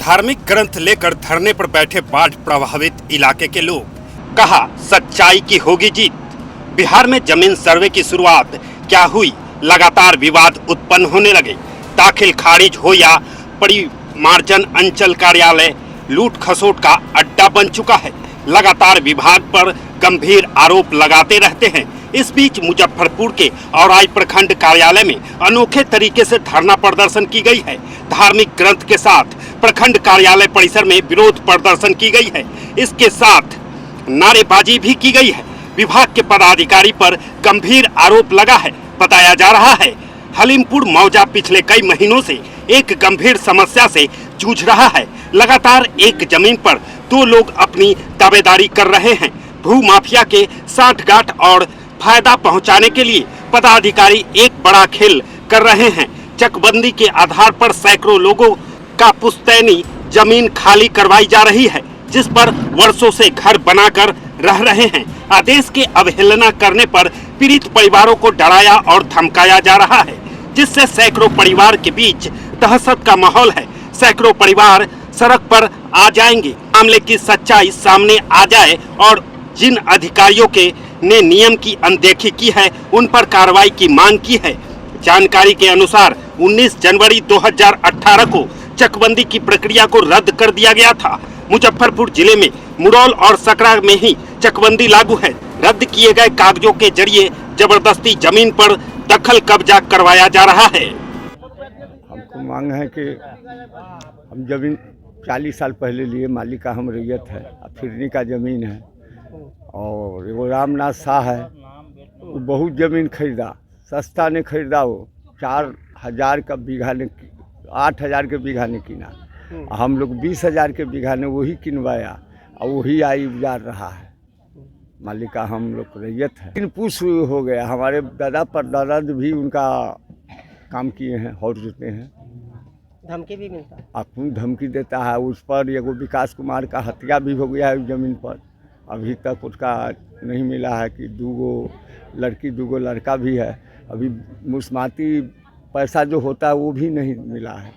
धार्मिक ग्रंथ लेकर धरने पर बैठे बाढ़ प्रभावित इलाके के लोग। कहा सच्चाई की होगी जीत। बिहार में जमीन सर्वे की शुरुआत क्या हुई, लगातार विवाद उत्पन्न होने लगे। दाखिल खारिज हो या परिमार्जन अंचल कार्यालय लूट खसोट का अड्डा बन चुका है। लगातार विभाग पर गंभीर आरोप लगाते रहते हैं। इस बीच मुजफ्फरपुर के औराई प्रखंड कार्यालय में अनोखे तरीके से धरना प्रदर्शन की गई है। धार्मिक ग्रंथ के साथ प्रखंड कार्यालय परिसर में विरोध प्रदर्शन की गई है। इसके साथ नारेबाजी भी की गई है। विभाग के पदाधिकारी पर गंभीर आरोप लगा है। बताया जा रहा है हलीमपुर मौजा पिछले कई महीनों से एक गंभीर समस्या से जूझ रहा है। लगातार एक जमीन पर दो लोग अपनी दावेदारी कर रहे हैं। भू माफिया के साठगांठ और फायदा पहुंचाने के लिए पदाधिकारी एक बड़ा खेल कर रहे हैं। चकबंदी के आधार पर सैकड़ों लोगों का पुश्तैनी जमीन खाली करवाई जा रही है, जिस पर वर्षों से घर बनाकर रह रहे हैं। आदेश की अवहेलना करने पर पीड़ित परिवारों को डराया और धमकाया जा रहा है, जिससे सैकड़ों परिवार के बीच दहशत का माहौल है। सैकड़ों परिवार सड़क पर आ जाएंगे। मामले की सच्चाई सामने आ जाए और जिन अधिकारियों के ने नियम की अनदेखी की है उन पर कार्रवाई की मांग की है। जानकारी के अनुसार 19 जनवरी 2018 को चकबंदी की प्रक्रिया को रद्द कर दिया गया था। मुजफ्फरपुर जिले में मुरौल और सकरा में ही चकबंदी लागू है। रद्द किए गए कागजों के जरिए जबरदस्ती जमीन पर दखल कब्जा करवाया जा रहा है। हमको मांग है कि हम जमीन 40 साल पहले लिए, मालिक का हम रैयत है, फिरनी का ज़मीन है। और वो रामनाथ शाह है, वो बहुत ज़मीन खरीदा, सस्ता ने खरीदा। वो 4000 का बीघा ने 8000 के बीघा ने किना। हम लोग 20000 के बीघा ने वही किनवाया और वही आई उजार रहा है। मालिक का हम लोग रैयत है। 3 पुश हो गया। हमारे दादा परदादा भी उनका काम किए हैं, हौर जोते हैं। धमकी भी मिलता है, आपको धमकी देता है। उस पर एगो विकास कुमार का हत्या भी हो गया है उस जमीन पर। अभी तक उसका नहीं मिला है कि 2 लड़की 2 लड़का भी है। अभी मुस्माती पैसा जो होता है वो भी नहीं मिला है।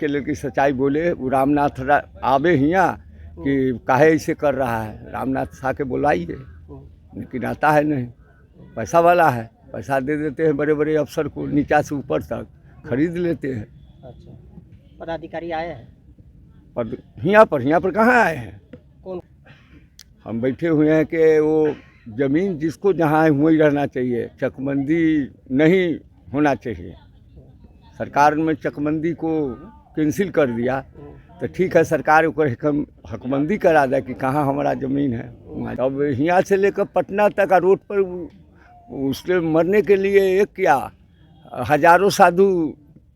के लिए सच्चाई बोले, वो रामनाथ आवे हियाँ कि काहे ऐसे कर रहा है। रामनाथ शाह के बुलाइए, लेकिन आता है नहीं। पैसा वाला है, पैसा दे देते हैं बड़े बड़े अफसर को, नीचा से ऊपर तक खरीद लेते हैं। अच्छा, पदाधिकारी आए हैं पर यहाँ पर कहाँ आए हैं? कौन? हम बैठे हुए हैं कि वो ज़मीन जिसको जहाँ है वहीं रहना चाहिए, चकबंदी नहीं होना चाहिए। सरकार में चकबंदी को कैंसिल कर दिया तो ठीक है, सरकार को हकबंदी करा दे कि कहाँ हमारा ज़मीन है। अब यहाँ से लेकर पटना तक रोड पर उसके मरने के लिए एक क्या हज़ारों साधु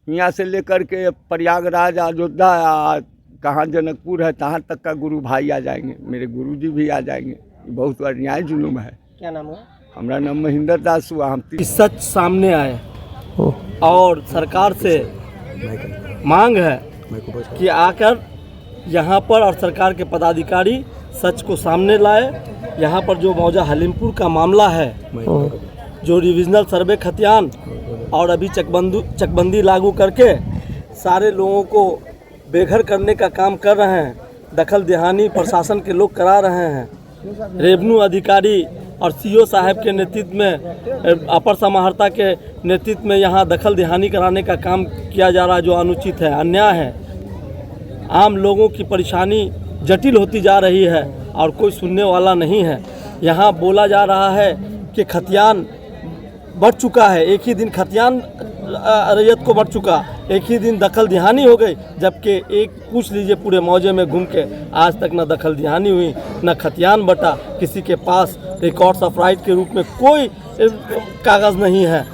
यहाँ से लेकर के प्रयागराज, अयोध्या, कहाँ जनकपुर है तहाँ तक का गुरु भाई आ जाएंगे, मेरे गुरुजी भी आ जाएंगे। बहुत अन्याय जुलूम है। क्या नाम है? हमारा नाम महेंद्र दास हुआ। हम सच सामने आए और सरकार से मांग है कि आकर यहाँ पर और सरकार के पदाधिकारी सच को सामने लाए। यहाँ पर जो मौजा हलीमपुर का मामला है, जो रिविजनल सर्वे खतियान और अभी चकबंदी लागू करके सारे लोगों को बेघर करने का काम कर रहे हैं। दखल दहानी प्रशासन के लोग करा रहे हैं। रेवेन्यू अधिकारी और सीओ साहब के नेतृत्व में, अपर समाहर्ता के नेतृत्व में यहाँ दखल दहानी कराने का काम किया जा रहा है, जो अनुचित है, अन्याय है। आम लोगों की परेशानी जटिल होती जा रही है और कोई सुनने वाला नहीं है। यहाँ बोला जा रहा है कि खतियान बढ़ चुका है, एक ही दिन खतियान रैयत को बढ़ चुका, एक ही दिन दखल दहानी हो गई। जबकि एक पूछ लीजिए पूरे मौजे में घूम के, आज तक न दखल दहानी हुई न खतियान बटा। किसी के पास रिकॉर्ड्स ऑफ राइट के रूप में कोई कागज़ नहीं है।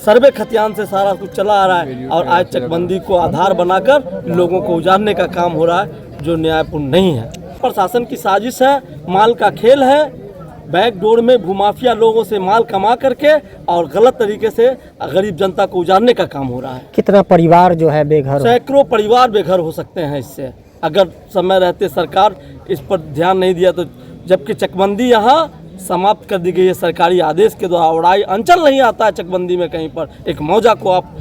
सर्वे खतियान से सारा कुछ चला आ रहा है और आज चकबंदी को आधार बनाकर लोगों को उजाड़ने का काम हो रहा है, जो न्यायपूर्ण नहीं है। प्रशासन की साजिश है, माल का खेल है। बैकडोर में भूमाफिया लोगों से माल कमा करके और गलत तरीके से गरीब जनता को उजाड़ने का काम हो रहा है। कितना परिवार जो है बेघर? सैकड़ों परिवार बेघर हो सकते हैं इससे, अगर समय रहते सरकार इस पर ध्यान नहीं दिया तो। जबकि चकबंदी यहाँ समाप्त कर दी गई है सरकारी आदेश के द्वारा। उड़ाई अंचल नहीं आता है चकबंदी में कहीं पर, एक मौजा को आप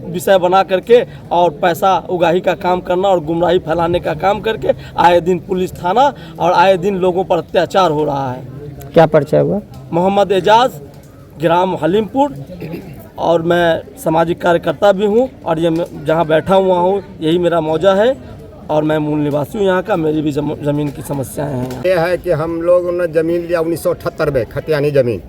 विषय बना करके और पैसा उगाही का काम करना और गुमराही फैलाने का काम करके आए दिन पुलिस थाना और आए दिन लोगों पर अत्याचार हो रहा है। क्या परिचय हुआ? मोहम्मद एजाज, ग्राम हलीमपुर, और मैं सामाजिक कार्यकर्ता भी हूँ और ये जहाँ बैठा हुआ हूँ यही मेरा मौजा है और मैं मूल निवासी हूँ यहाँ का। मेरी भी ज़मीन की समस्याएं हैं यहाँ। ये है कि हम लोग ने ज़मीन लिया 1978 में, खतियानी ज़मीन,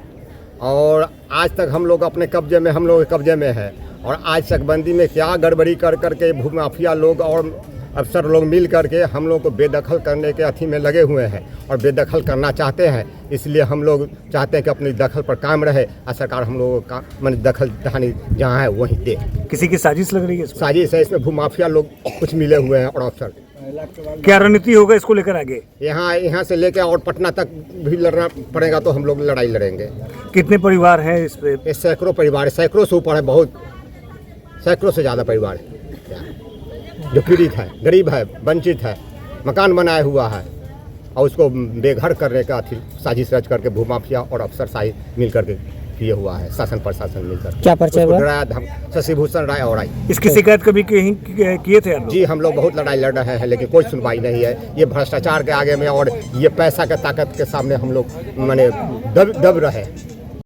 और आज तक हम लोग अपने कब्जे में, हम लोग के कब्जे में है। और आज चकबंदी में क्या गड़बड़ी कर करके भूमाफिया लोग और अफसर लोग मिल करके हम लोग को बेदखल करने के अथी में लगे हुए हैं और बेदखल करना चाहते हैं। इसलिए हम लोग चाहते हैं कि अपनी दखल पर कायम रहे और सरकार हम लोगों का मैंने दखल दहानी जहाँ है वहीं दे। किसी की साजिश लग रही है इसमें? साजिश है, इसमें भूमाफिया लोग कुछ मिले हुए हैं और अफसर। क्या रणनीति होगा इसको लेकर आगे? यहाँ से लेकर और पटना तक भी लड़ना पड़ेगा तो हम लोग लड़ाई लड़ेंगे। कितने परिवार हैं इस पे? ये सैकड़ों परिवार है, सैकड़ों से ऊपर है, बहुत सैकड़ों से ज़्यादा परिवार है जो पीड़ित है, गरीब है, वंचित है, मकान बनाया हुआ है और उसको बेघर करने का साजिश रच करके भूमाफिया और अफसरशाही मिल करके किए हुआ है, शासन प्रशासन मिलकर। क्या परिचय हुआ? डराया शशि भूषण राय और इसकी शिकायत कभी किए थे आप? जी, हम लोग बहुत लड़ाई लड़ रहे हैं लेकिन कोई सुनवाई नहीं है। ये भ्रष्टाचार के आगे में और ये पैसा के ताकत के सामने हम लोग माने दब रहे।